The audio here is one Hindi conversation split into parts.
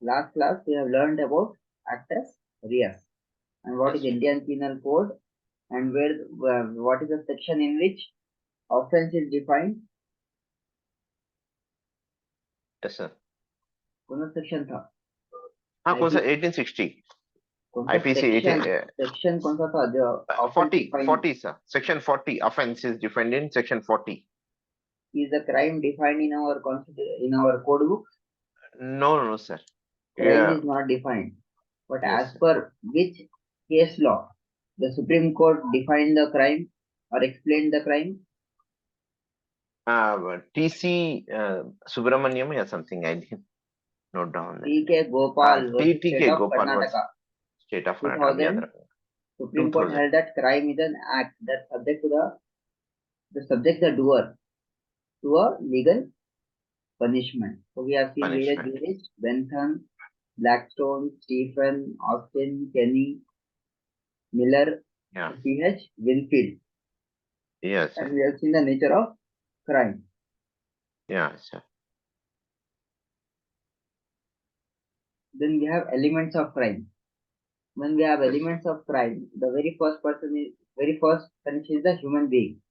Last class we have learned about actus reus and what is Yes, sir. Indian Penal Code and what is the section in which offense is defined. Yes, sir. कौन सा सेक्शन था? हाँ, कौन सा आईपीसी 1860 कौन सा IPC सेक्शन 18 सेक्शन कौन सा था जो offense 40 defined 40 sir, section 40 offense is defined in section 40. is the crime defined in our in our code book? No, sir. Crime Yeah. is not defined, but Yes, as sir. per which case law the Supreme Court defined the crime or explained the crime? TC Subramaniam or something, I didn't note down that. TK Gopal versus State TTK of Gopal was Karnataka, state of Karnataka. 2000. Supreme Court 2000. held that crime is an act that subject to the doer to a legal punishment. So we have seen various Punishment. jurists: Bentham, Blackstone, Stephen, Austin, Kenny, Miller, Yeah. C.H. Winfield. Yes, And sir. we have seen the nature of crime. Yeah, sir. Then we have elements of crime. When we have Yes, elements of crime, the very first condition is the human being.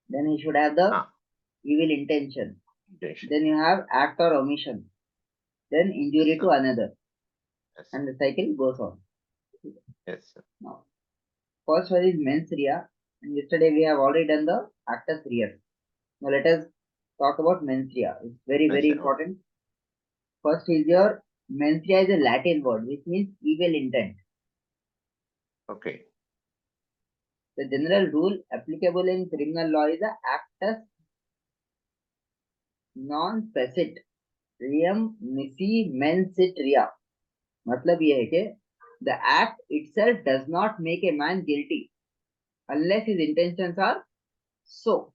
Then he should have the evil intention. intention. Then you have act or omission. Then injury Yes, to sir. another. Yes, And the cycle goes on. yes, sir. Now, first one is Mensrea, and yesterday we have already done the actus reus. Now let us talk about Mensrea. It's very, Yes, very sir. important. First is your Mensrea is a Latin word which means evil intent. Okay. The general rule applicable in criminal law is the actus non facit reum nisi mensit rea. मतलब ये है कि the act itself does not make a man guilty unless his intentions are so.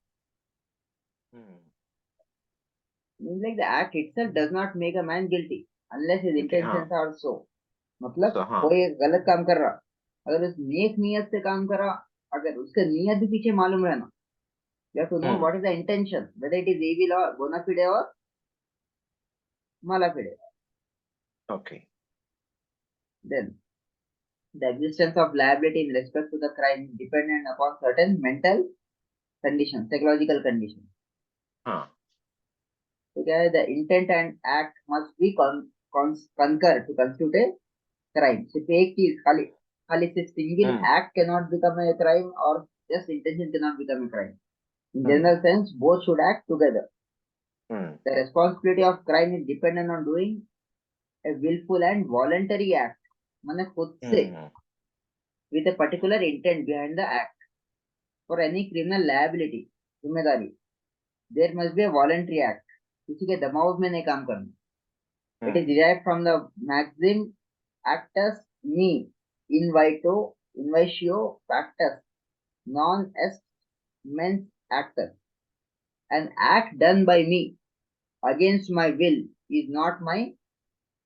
Means like the act itself does not make a man guilty unless his Okay. intentions are so. मतलब So, कोई गलत काम कर रहा, अगर उस नेक नियत से काम कर रहा, अगर उसके नियत भी पीछे मालूम रहना, you have to know what is the intention, whether it is evil or bona fide or mala fide. Okay. Then the existence of liability in respect to the crime is dependent upon certain mental conditions, psychological conditions. So the intent and act must be concur to constitute a crime. सिर्फ एक चीज खाली से single act cannot become a crime or just intention cannot become a crime. In general sense, both should act together. The responsibility of crime is dependent on doing a willful and voluntary act, माने खुद से, with a particular intent behind the act. For any criminal liability, जिम्मेदारी, there must be a voluntary act. किसी के दबाव में नहीं काम करना. It is derived from the maxim actus me invitio factus non est mens actus. An act done by me against my will is not my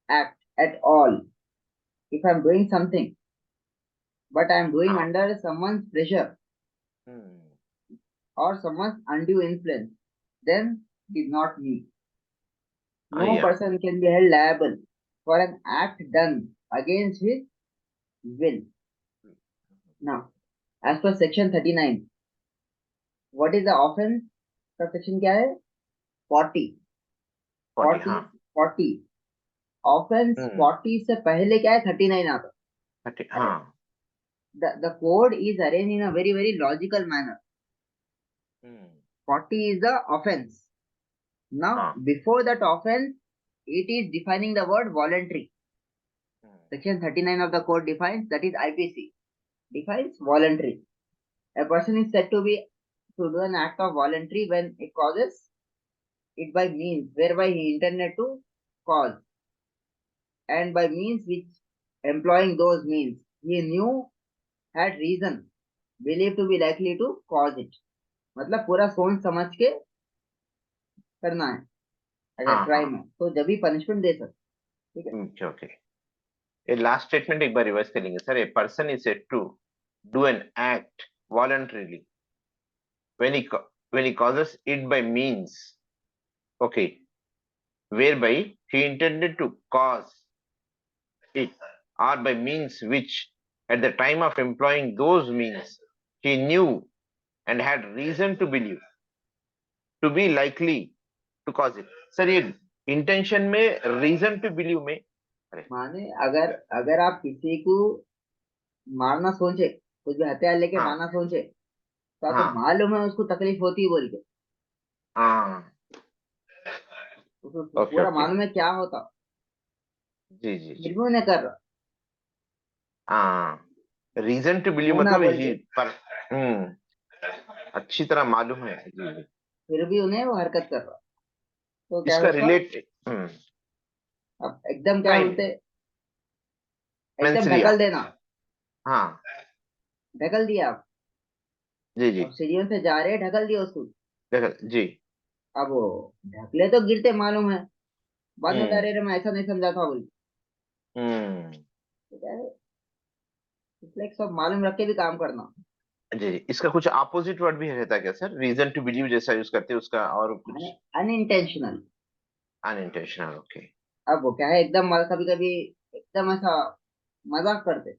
act at all. If I am doing something, but I am doing under someone's pressure or someone's undue influence, then it is not me. No person can be held liable for an act done against his will. Now, as per section 39, what is the offense? Section क्या है? 40. 40. Offense 40 से पहले क्या है? 39 आता. The code is arranged in a very, very logical manner. 40 is the offense. Now, before that offense, it is defining the word voluntary. Section 39 of the code defines, that is IPC, defines voluntary. A person is said to do an act of voluntary when it causes it by means whereby he intended to cause, and by means which employing those means he knew had reason believed to be likely to cause it. मतलब पूरा सोच समझ के करना है अगर क्राइम है तो जब भी पनिशमेंट दे सकते. ठीक है. Okay. A last statement एक बार रिवाइज करेंगे sir. A person is said to do an act voluntarily when he causes it by means, okay, whereby he intended to cause it, or by means which, at the time of employing those means, he knew and had reason to believe to be likely to cause it. Sir ये इंटेंशन में रीजन टू बिलीव में, अरे माने अगर अगर आप किसी को मारना सोचे, कुछ भी हथियार लेके हाँ मारना सोचे, तो आपको हाँ मालूम है उसको तकलीफ होती है बोल के, हाँ उसको ओके पूरा ओके मालूम है क्या होता, जी जी फिर जी भी उन्हें कर रहा, हाँ रीजन टू बिलीव होना मतलब बोल ही के, पर अच्छी तरह मालूम है जी जी फिर भी उन्हें वो हरकत कर रहा, तो क्या है इसका उसका? रिलेट अब एकदम क्या क्राइम बोलते, एकदम मेंसरिया ढकल देना, हाँ ढकल दिया आप, जी जी अब सीढ़ियों से जा रहे ढकल दिया उसको, जी अब वो ढकले तो गिरते मालूम है, बाद में हम्म अरे रे मैं ऐसा नहीं समझा था बोल, हम्म तो क्या है, इसलिए सब मालूम रख के भी काम करना। जी जी इसका कुछ अपोजिट वर्ड भी रहता है क्या सर, रीजन टू बिलीव जैसा यूज करते हैं उसका और कुछ? माने अनइंटेंशनल, अनइंटेंशनल ओके अब वो क्या है एकदम कभी कभी एकदम ऐसा मजाक करते,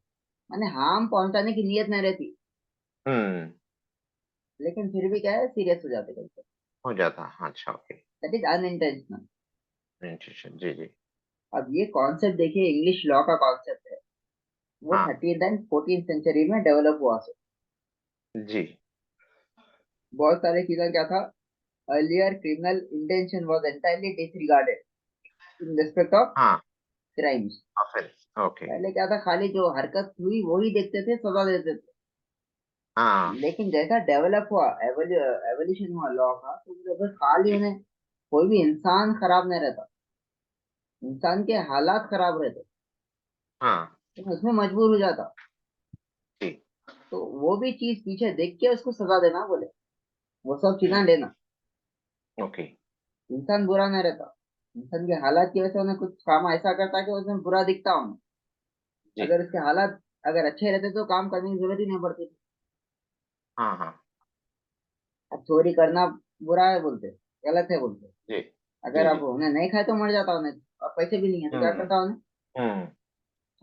माने हार्म पहुंचाने की नीयत नहीं रहती, हम्म लेकिन फिर भी क्या है सीरियस हो जाते कभी, हो जाता हाँ अच्छा okay that is unintentional. Intention जी जी अब ये कॉन्सेप्ट देखिए इंग्लिश लॉ का कॉन्सेप्ट है, वो हाँ 13th एंड 14th सेंचुरी में डेवलप हुआ से, जी बहुत सारे चीजें क्या था, earlier criminal intention was entirely disregarded in respect of हाँ crimes। ऑफेंस ओके पहले क्या था, खाली जो हरकत हुई वो ही देखते थे, सजा देते थे, हाँ लेकिन जैसा डेवलप हुआ, एवोल्यूशन हुआ लॉ का, तो जब खाली जी उन्हें कोई भी इंसान खराब नहीं रहता, इंसान के हालात खराब रहते, हाँ तो उसमें मजबूर हो जाता, जी तो वो भी चीज पीछे देख के उसको सजा देना बोले, वो सब चीजें हम्म लेना, ओके इंसान बुरा नहीं रहता, इंसान के हालात की वजह से उन्हें कुछ काम ऐसा करता है कि उसमें बुरा दिखता उन्हें, जी अगर उसके हालात अगर अच्छे रहते तो काम करने की जरूरत ही नहीं पड़ती थी। हाँ हाँ अब चोरी करना बुरा है बोलते, गलत है बोलते, जी अगर जी आप जी उन्हें नहीं खाए तो मर जाता उन्हें, अब पैसे भी नहीं है तो क्या हम्म करता उन्हें, हम्म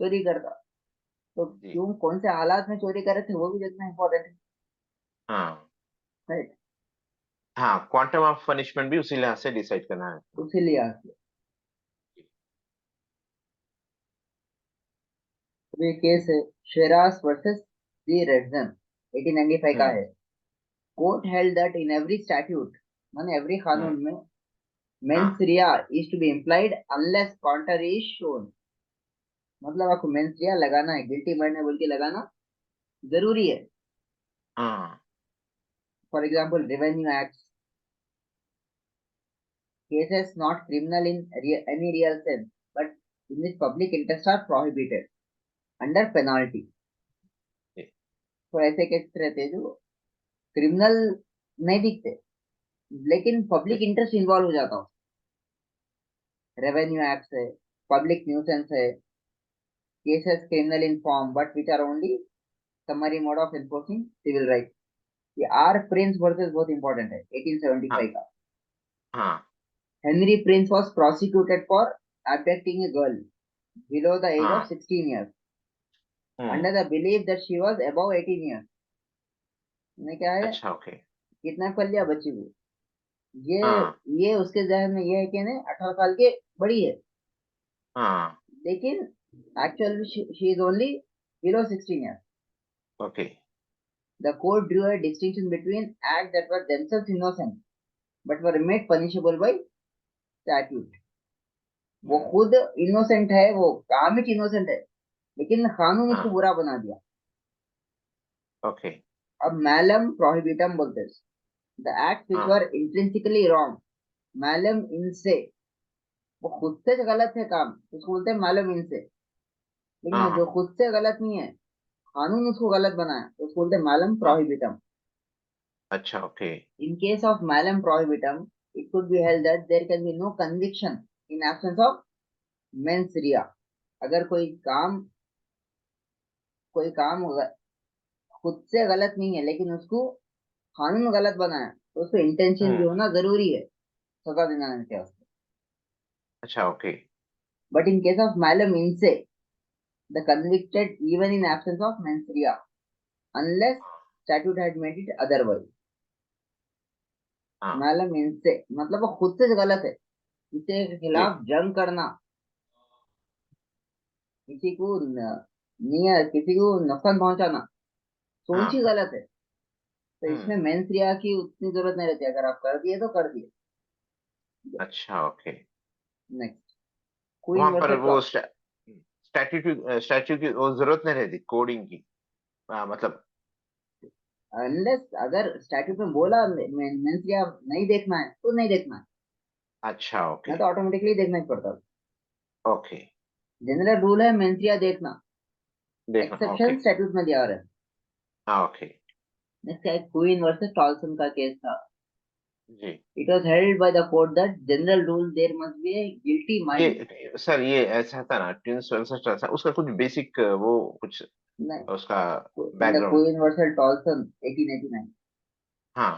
चोरी करता, तो जी क्यों कौन से हालात में चोरी करे थे वो भी देखना इंपॉर्टेंट है, हाँ राइट? हाँ क्वांटम ऑफ पनिशमेंट भी उसी लिहाज से डिसाइड करना है इसीलिए आगे तो ये केस है शेरास वर्सेस दी रेडजन 1895 का हम्म है। Court held that in every statute, माने एवरी हम्म कानून में हाँ mens rea is to be implied unless contrary is shown, मतलब आपको मेंस रिया लगाना है, गिल्टी मरने बोल के लगाना जरूरी है। हाँ for example revenue act, cases not criminal in any real sense but in this public interest are prohibited under penalty। जी तो ऐसे केस रहते हैं जो क्रिमिनल नहीं दिखते, लेकिन पब्लिक जी इंटरेस्ट इन्वॉल्व हो जाता है, रेवेन्यू एक्ट है, पब्लिक न्यूसेंस है, cases criminal in form but which are only summary mode of enforcing civil rights। ये आर प्रिंस वर्सेस बहुत इंपॉर्टेंट है हाँ 1875 का। हाँ Henry Prince was prosecuted for abducting a girl below the age of हाँ 16 years under hmm the belief that she was above 18 years। ने क्या है, अच्छा ओके किडनैप कर लिया बच्ची को, ये हाँ ये उसके जहन में ये है कि नहीं 18 साल के बड़ी है, हाँ लेकिन actually she is only below 16 years. Okay the court Drew a distinction between acts that were themselves innocent but were made punishable by statute। वो हम्म खुद इनोसेंट है, वो काम ही इनोसेंट है, लेकिन कानून उसको हाँ बुरा बना दिया। ओके अब मैलम प्रोहिबिटम बोलते हैं द एक्ट विच हाँ वर इंट्रिंसिकली रॉन्ग, मैलम इनसे, वो खुद से गलत है काम उसको बोलते हैं मालूम इनसे, लेकिन हाँ वो जो हाँ खुद से गलत नहीं है, कानून उसको गलत बनाया तो उसको बोलते हैं मालम हाँ प्रोहिबिटम। अच्छा okay in case of malum prohibitum it could be held that there can be no conviction in absence of mens rea. अगर कोई काम खुद से गलत नहीं है लेकिन उसको कानून गलत बनाया तो उसको इंटेंशन भी हम्म होना जरूरी है, सजा दिलाने के वास्ते। अच्छा okay but in case of malum in se the convicted even in absence of mens rea unless statute had made it otherwise. हाँ मतलब इनसे मतलब वो खुद से गलत है, किसी के जी खिलाफ जंग करना, किसी को किसी को नुकसान पहुंचाना सोच ही हाँ गलत है। तो इसमें मेंसरिया की उतनी जरूरत नहीं रहती, अगर आप कर दिए तो कर दिए। अच्छा ओके। नेक्स्ट, क्वीन वहां पर वर्सेस वो स्टैट्यू की वो जरूरत नहीं रहती कोडिंग की। मतलब अनलेस अगर स्टैट्यूट में बोला मेंसरिया नहीं देखना है तो नहीं देखना है, अच्छा मैं ओके तो ऑटोमेटिकली देखना ही पड़ता। ओके जनरल रूल है मेंसरिया देखना, देखना ओके। एक्सेप्शन स्टैट्यूट में दिया हुआ है। हाँ ओके नेक्स्ट है क्वीन वर्सेस टॉलसन का केस था। जी। It was held by the court that general rule there must be a guilty mind. ये सर ये ऐसा था ना, ट्विंस वर्सेस उसका कुछ बेसिक वो कुछ उसका in the background. Queen versus Tolson 1889, हाँ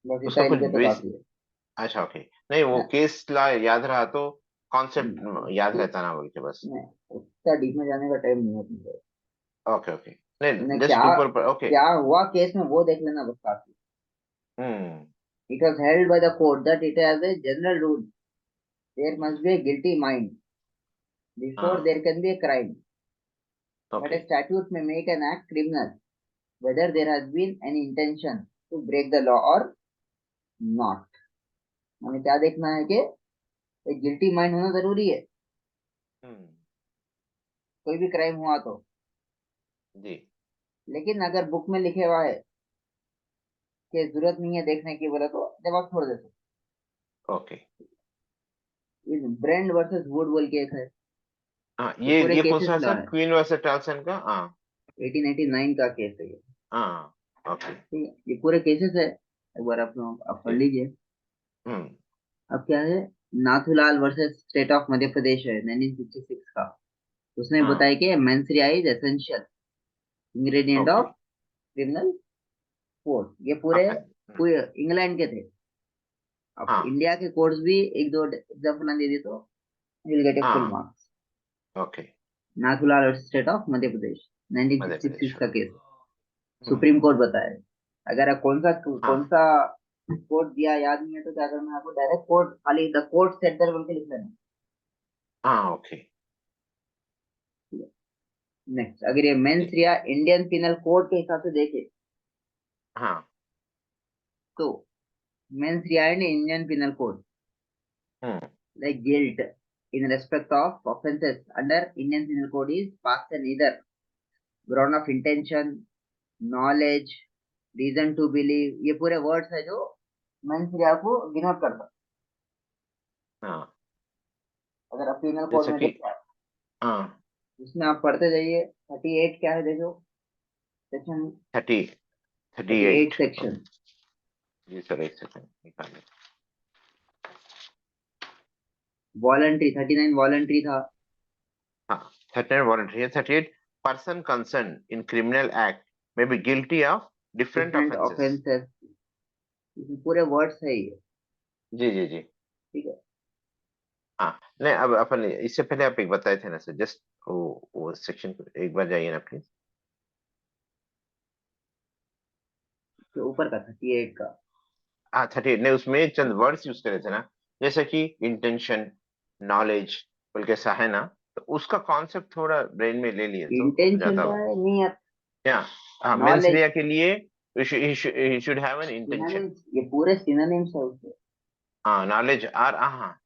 बस उसका इतना ही कुछ लिखे तो काफी बेसिक। है। अच्छा ओके। नहीं वो हाँ, केस ला याद रहा तो कॉन्सेप्ट याद उसको रहता ना बोल के बस। नहीं, उसका डीप में जाने का टाइम नहीं है अपने को। Okay okay. नहीं ने जस्ट क्या ऊपर पर ओके। क्या हुआ केस में वो देख लेना बस काफी। हम्म It was held by the court that it has a general rule there must be a guilty mind before हाँ there can be a crime, but okay a statute may make an act criminal whether there has been any intention to break the law or not। हमें क्या देखना है कि एक गिल्टी माइंड होना जरूरी है, हम्म कोई भी क्राइम हुआ तो। जी लेकिन अगर बुक में लिखे हुआ है कि जरूरत नहीं है देखने की बोला तो जवाब छोड़ देते। ओके। इस ब्रेंड वर्सेस वुड बोल के एक है, हाँ ये पूरे ये कौन केसेस सा ला सर, है। क्वीन वर्सेस टाल्सन का? हाँ 1889 का केस है ये। हाँ ओके ठीक है, ये पूरे केसेस है, एक बार आप पढ़ जी। लीजिए। हम्म अब क्या है, Nathulal versus state of Madhya प्रदेश है 1966 का। उसने हाँ बताया कि mens rea is essential ingredient okay. Of criminal code. ये पूरे अपन पूरे इंग्लैंड के थे। अब हाँ इंडिया के कोड्स भी एक दो एग्जाम्पल दे दी तो विल गेट ए फुल हाँ marks. Okay. Nathulal versus state of Madhya Pradesh Madhya 1966 Pradesh का हाँ। केस, हम्म सुप्रीम कोर्ट बताया। अगर आप हाँ कौन सा कोर्ट दिया याद नहीं है तो क्या करना है आपको, डायरेक्ट कोर्ट खाली द कोर्ट सेट देयर बोल के लिख लेना। हाँ ओके नेक्स्ट, अगर ये जी मेंस या इंडियन पिनल कोड के हिसाब से देखे हाँ। तो mains Riya and Indian penal code hmm like guilt in respect of offenses under Indian Penal Code is past and either ground of intention, knowledge, reason to believe। ये पूरे वर्ड्स है जो मेंस रिया को डिनोट करता है। हाँ अगर आप पिनल कोड जैसा में कि देखते हैं, हाँ उसमें आप पढ़ते जाइए। 38 क्या है देखो, सेक्शन 30 38 38। सेक्शन जी सर एक सेकंड निकालिए। वॉलंटरी 39 वॉलंटरी था। हाँ 38 voluntary, 38 person concern in criminal act may be guilty of different different offences. Offences, इसमें पूरे वर्ड्स है ये। जी जी जी। ठीक है, हाँ नहीं अब अपन इससे पहले आप एक बताए थे ना सर, जस्ट वो सेक्शन एक बार जाइए ना प्लीज। तो ऊपर का 38 का। हाँ 38 ने उसमें चंद वर्ड्स यूज करे थे ना, जैसे कि इंटेंशन, नॉलेज बोल के सा है ना, तो उसका कॉन्सेप्ट थोड़ा ब्रेन में ले लिए तो इंटेंशन ज्यादा का है, नियत, क्या। हाँ नॉलेज, मेंसरिया के लिए he should have an intention. Synonyms, ये पूरे सिनोनिम्स है उसके। हाँ नॉलेज और हाँ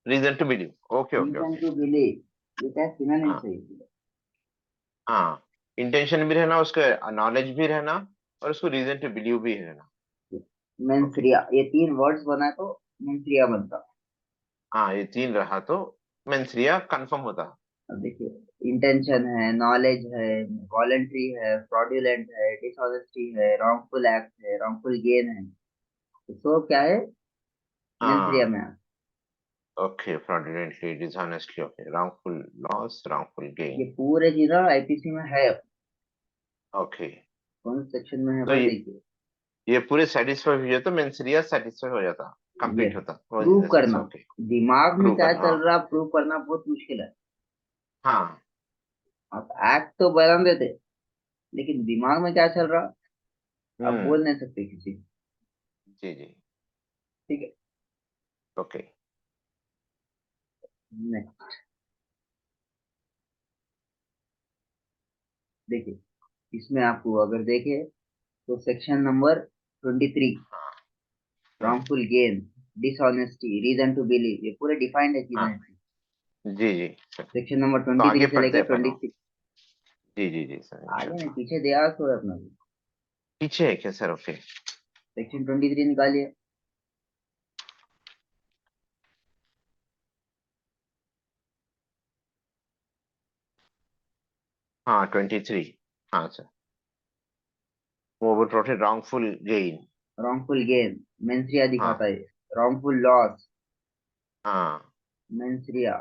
reason to believe. Okay okay reason okay. To believe, ये क्या सिनोनिम्स हाँ है इसके। हाँ इंटेंशन भी रहना, उसका नॉलेज भी रहना, और उसको रीजन टू बिलीव भी रहना। ओके। मेंसरिया, ये तीन वर्ड्स बना तो मेंसरिया बनता। हाँ ये तीन रहा तो मेंसरिया कंफर्म होता। अब देखिए, इंटेंशन है, नॉलेज है, वॉलंटरी है, फ्रॉडुलेंट है, डिसऑनेस्टी है, रॉन्गफुल एक्ट है, रॉन्गफुल गेन है, तो सब क्या है मेंसरिया हाँ में है। Okay fraudulently, dishonestly, okay, wrongful loss, wrongful ये gain। पूरे चीजें आईपीसी में है। ओके कौन सेक्शन में है तो पर देखिए, ये पूरे सेटिस्फाई हो जाता, मेंसरिया सेटिस्फाई हो जाता, ये कंप्लीट होता वो इन प्रूव द सेंस। करना, ओके दिमाग में प्रूव क्या करना चल हाँ रहा प्रूव करना बहुत मुश्किल है। हाँ आप एक्ट तो बना देते, लेकिन दिमाग में क्या चल रहा आप हम्म। बोल नहीं सकते किसी को। जी जी। ठीक है। ओके। नेक्स्ट देखिए, इसमें आपको अगर देखे तो सेक्शन नंबर 23, हम्म। wrongful gain, dishonesty, reason to believe, ये पूरे डिफाइंड है हाँ चीजें। जी जी सर। सेक्शन नंबर तो आगे 23 से पढ़ते लेकर हैं अपन। 26। जी जी जी सर आगे नहीं इंशाल्लाह। पीछे दिया तो है अपना। पीछे है क्या सर? ओके। सेक्शन 23 निकालिए। हाँ 23। हाँ सर। वो protect wrongful gain. wrongful gain mens rea हाँ दिखाता है। wrongful लॉस हाँ। Mens rea,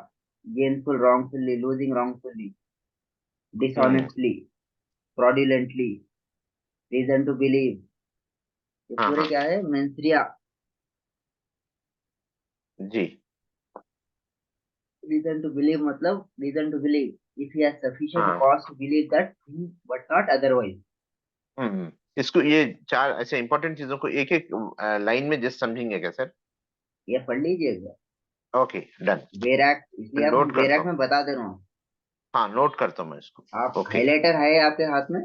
gainful wrongfully, losing wrongfully, hmm. dishonestly, fraudulently, reason to believe, ये हाँ पूरे हाँ। क्या है मेंसरिया। जी। reason to believe मतलब reason to believe if he has sufficient हाँ। cause to believe that thing but not otherwise। इसको ये चार ऐसे इंपॉर्टेंट चीजों को एक एक लाइन में जस्ट समझेंगे क्या सर? ये पढ़ लीजिएगा। Okay done. बैरक, इसलिए आप नोट करता बैरक हूँ। में बता दे रहा हूँ। हाँ नोट करता हूँ मैं इसको। आप ओके। हाइलाइटर है आपके हाथ में,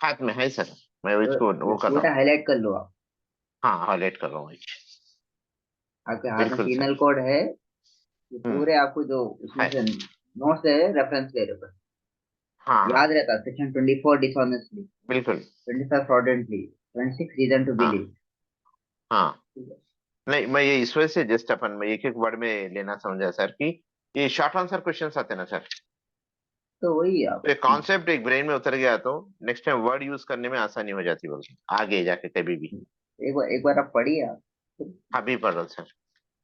हाथ में है सर। मैं तो इसको ये वो कर रहा पूरा हूँ। हाईलाइट कर लो आप। हाँ हाईलाइट कर रहा हूँ। आपके हाथ में बिल्कुल सर। पीनल कोड है, ये हम्म। पूरे आपको जो उसमें है। से नोट्स है रेफरेंस ले रहे हो, हाँ हाँ याद रहता। सेक्शन 24 डिसऑनेस्टली, बिल्कुल। 25 फ्रॉडेंटली, 26 रीजन टू हाँ बिलीव। हाँ। ठीक है। नहीं मैं ये इस वजह से जस्ट अपन में एक एक वर्ड में लेना समझा सर कि ये शॉर्ट आंसर क्वेश्चन आते हैं ना सर। तो वही आप तो एक कॉन्सेप्ट एक ब्रेन में उतर गया तो नेक्स्ट टाइम वर्ड यूज करने में आसानी हो जाती होगी आगे जाके कभी भी। एक बार आप पढ़िए आप। अभी पढ़ रहा sir.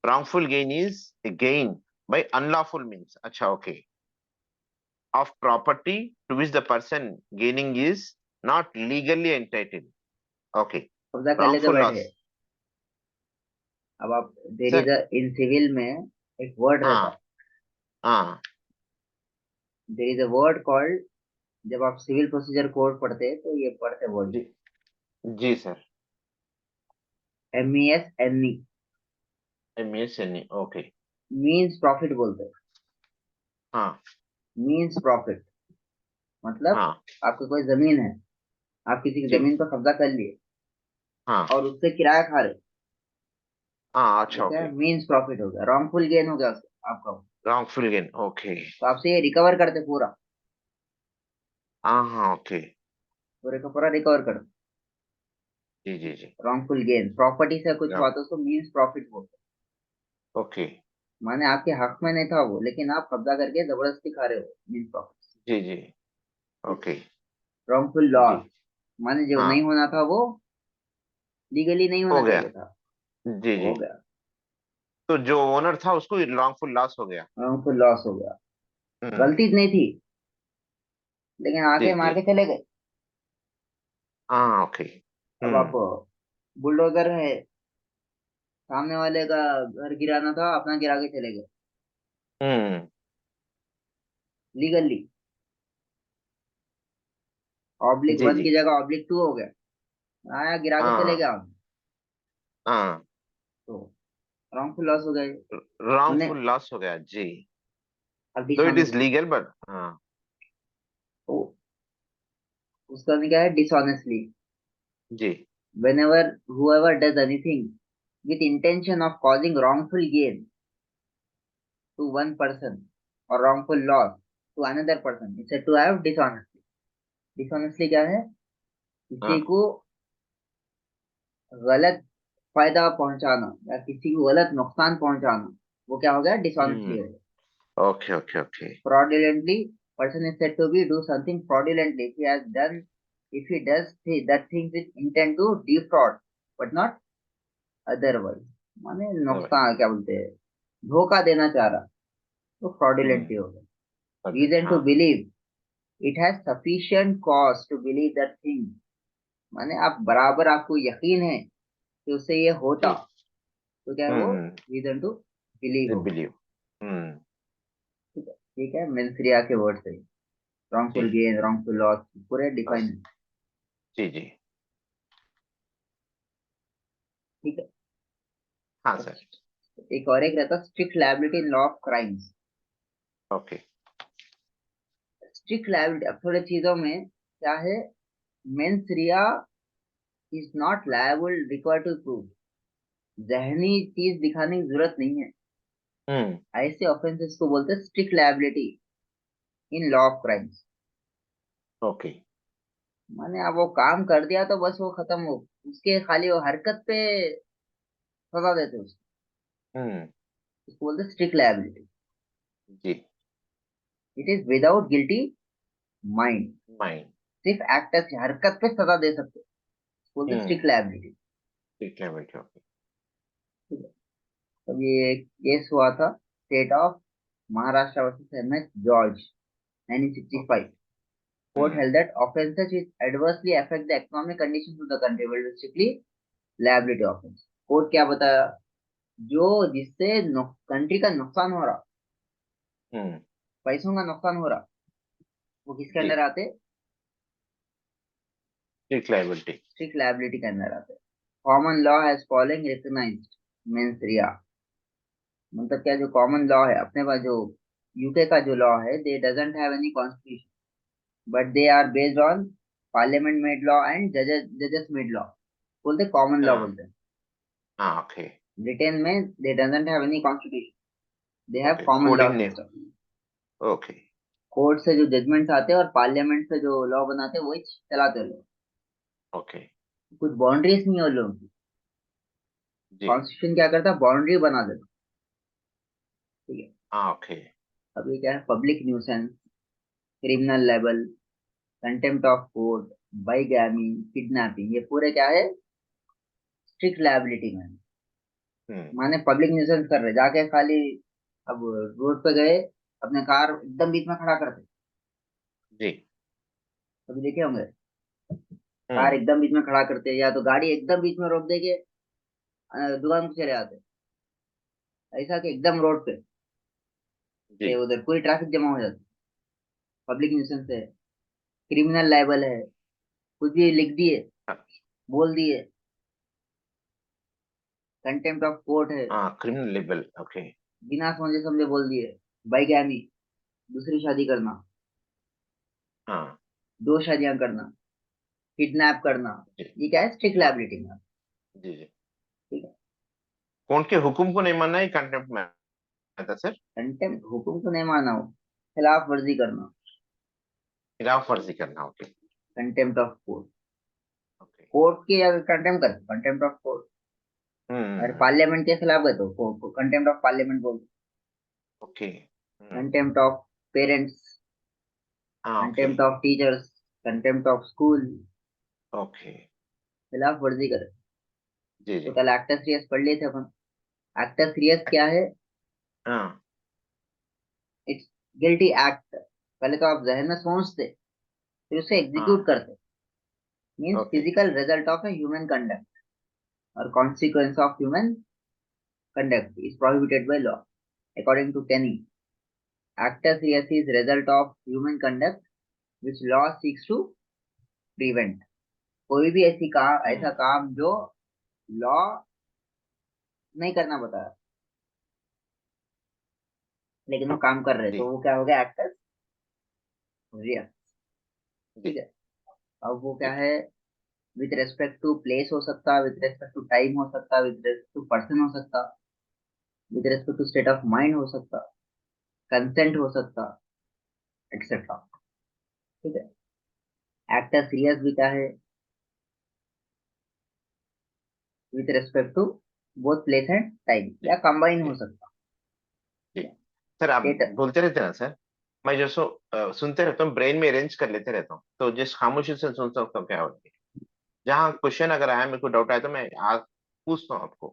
wrongful gain is a gain by unlawful means, अच्छा okay, of property to which the person gaining is not legally entitled. Okay. कब्जा कर लेके wrongful बैठे। loss अब आप there is sir. In civil में एक वर्ड रहता है, हाँ हाँ। There is a word called, जब आप सिविल प्रोसीजर कोड पढ़ते हैं तो ये पढ़ते वर्ड, जी जी sir. MESNE, MESNE okay. Means profit बोलते हैं। हाँ मीन्स प्रॉफिट मतलब हाँ आपकी कोई जमीन है, आप किसी की जी। जमीन पर कब्जा कर लिए हाँ और उससे किराया खा रहे, हाँ वो अच्छा क्या ओके। है मीन्स प्रॉफिट हो गया, रॉन्गफुल गेन हो गया आपका। wrongful gain okay. तो आपसे ये रिकवर करते पूरा, हाँ हाँ ओके। पूरे का पूरा रिकवर कर। जी जी जी। रॉन्गफुल गेन प्रॉपर्टी से कुछ हुआ तो उसको मीन्स प्रॉफिट बोलते ओके। हैं। माने आपके हक में नहीं था वो, लेकिन आप कब्जा करके जबरदस्ती खा रहे हो, मीन्स प्रॉफिट। जी जी ओके। रॉन्गफुल जी। लॉस माने जो नहीं हाँ होना था वो लीगली नहीं हो होना गया। चाहिए था, जी जी। हो गया। तो जो ओनर था उसको रॉन्गफुल लॉस हो गया। रॉन्गफुल लॉस हो गया, हम्म। गलती नहीं थी लेकिन जी आके मार जी। के चले गए। हाँ ओके। अब आप बुलडोजर है, सामने वाले का घर गिराना था, अपना गिरा के चले गए हम्म। लीगली। ऑब्लिक जी 1 जी। की जगह ऑब्लिक 2 हो गया, आया गिरा के चले हाँ गया, हाँ। तो रॉन्गफुल लॉस हो गए। हमने रॉन्गफुल लॉस हो गया जी। अब तो it is dishonestly, legal but हाँ। तो उसका भी क्या है डिसऑनेस्टली, जी। whenever whoever does anything with intention of causing wrongful gain to one person or wrongful loss to another person is said to have dishonesty। Dishonestly क्या है, किसी हाँ। को गलत फायदा पहुंचाना या किसी को गलत नुकसान पहुंचाना, वो क्या हो गया डिसऑनेस्टली हम्म। हो गया। Okay okay okay. fraudulently, person is said to be do something fraudulently if he has done, if he does that thing with intent to defraud but not otherwise, माने नुकसान क्या बोलते हैं, धोखा देना चाह रहा, तो हम्म। fraudulently हो गया। ओके reason to हाँ। believe, it has sufficient cause to believe that thing, माने आप बराबर आपको यकीन है कि उससे ये होता, जी। तो क्या है वो हम्म। रीजन टू बिलीव हो गया। बिलीव। हम्म। ठीक है, ठीक है, मेंसरिया के वर्ड से। wrongful gain, wrongful loss, पूरे डिफाइन है। जी जी ठीक है। हाँ सर। एक और एक रहता strict liability in law of crimes. Okay strict liability, अब थोड़े चीजों में क्या है, mens rea is not liable required to prove, जहनी चीज दिखाने की जरूरत नहीं है। ऐसे ऑफेंसेस को बोलते हैं strict liability in law of crimes. Okay माने अब वो काम कर दिया तो बस वो खत्म हो, उसके खाली वो हरकत पे सजा देते उसको, इसको बोलते स्ट्रिक्ट लायबिलिटी। जी it is without guilty mind, mind सिर्फ एक्टर्स की हरकत पे सजा दे सकते हैं, इसको बोलते स्ट्रिक्ट लायबिलिटी। रिक्लेमेंट ओके अब ये केस हुआ था state of Maharashtra versus M S George 1965। Court held that offences which adversely affect the economic conditions of the country will be strictly liability offense. Court क्या बताया, जो जिससे कंट्री का नुकसान हो रहा, पैसों का नुकसान हो रहा, वो किसके जी अंदर आते, स्ट्रिक्ट लायबिलिटी के अंदर आते। Common law has following recognised mens rea, मतलब क्या, जो कॉमन लॉ है अपने पास, जो यूके का जो लॉ है, they doesn't have any constitution but they are based on parliament made law and जजेस मेड लॉ, बोलते कॉमन लॉ बोलते हैं। ओके ब्रिटेन में they doesn't have any constitution, they have okay common code law in name system. Okay court से जो जजमेंट्स आते हैं और पार्लियामेंट से जो लॉ बनाते हैं वही चलाते हैं लोग, ओके कुछ बाउंड्रीज नहीं है उन लोगों की। जी कॉन्स्टिट्यूशन क्या करता है, बाउंड्री बना देता, ठीक है। ओके अभी क्या है, public nuisance, criminal level, contempt of court, bigamy, kidnapping, ये पूरे क्या है, स्ट्रिक्ट लायबिलिटी में। माने पब्लिक न्यूसेंस कर रहे, जाके खाली अब रोड पे गए, अपने कार एकदम बीच में खड़ा करते, जी कभी देखे होंगे, कार एकदम बीच में खड़ा करते, या तो गाड़ी एकदम बीच में रोक देके दुकान को चले आते, ऐसा कि एकदम रोड पे जी उधर पूरी ट्रैफिक जमा हो जाती। पब्लिक न्यूसेंस है, क्रिमिनल लायबल है, कुछ भी लिख दिए, बोल दिए, कंटेम्प्ट ऑफ कोर्ट है, हाँ क्रिमिनल लेबल ओके बिना सोचे समझे बोल दिए, बाइगैमी, दूसरी शादी करना, हाँ दो शादियां करना, किडनैप करना, जी ये क्या है, स्ट्रिक्ट हाँ लायबिलिटी में। जी जी ठीक है। कोर्ट के हुक्म को नहीं मानना ही कंटेम्प्ट में आता सर कंटेम्प्ट, हुक्म को नहीं माना हो, खिलाफ वर्जी करना, खिलाफ वर्जी करना okay contempt of court. Okay court की अगर कंटेम्प्ट कर, कंटेम्प्ट ऑफ कोर्ट। अगर पार्लियामेंट के खिलाफ है तो कंटेम्प्ट ऑफ पार्लियामेंट बोल, ओके कंटेम्प्ट ऑफ पेरेंट्स, हाँ okay contempt of teachers, contempt of school, okay खिलाफ वर्जी करे। जी तो जी कल एक्टस रियस पढ़ लिए थे अपन। एक्टस रियस क्या है, हाँ इट्स गिल्टी एक्ट। पहले तो आप जहन में सोचते, फिर उसे एग्जीक्यूट हाँ करते, means okay physical result of a human conduct और consequence of human conduct is prohibited by law. According to Tenney, actus reus is result of human conduct which law seeks to prevent. कोई भी ऐसा काम जो लॉ नहीं करना बताया लेकिन वो काम कर रहे, जी तो वो क्या हो गया, एक्टस रियस। जी ठीक है। अब वो क्या जी है, विथ रेस्पेक्ट टू प्लेस हो सकता, विथ रेस्पेक्ट टू टाइम हो सकता, विथ रेस्पेक्ट टू पर्सन हो सकता, with respect to state of mind हो सकता, कंसेंट हो सकता, एक्सेट्रा। ठीक है। एक्टस रियस भी क्या है, with respect to both place and time, जी या कंबाइन हो जी सकता। जी सर आप स्टेट, बोलते रहते हैं ना सर मैं जो सुनते रहता हूँ ब्रेन में अरेंज कर लेते रहता हूँ तो जिस खामोशी से सुन सकता हूँ क्या होती है जहाँ क्वेश्चन अगर आया मेरे को डाउट आया तो मैं आज पूछता हूँ आपको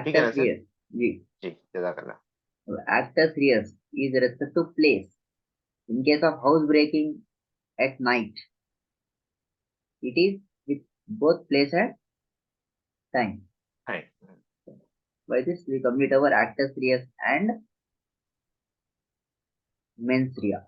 ठीक है ना actus सर reus, जी, जी जज़ाकल्लाह actus reus is respect to place. In case of house breaking at night, it is with both place and time. है By this we complete our actus reus and mens rea.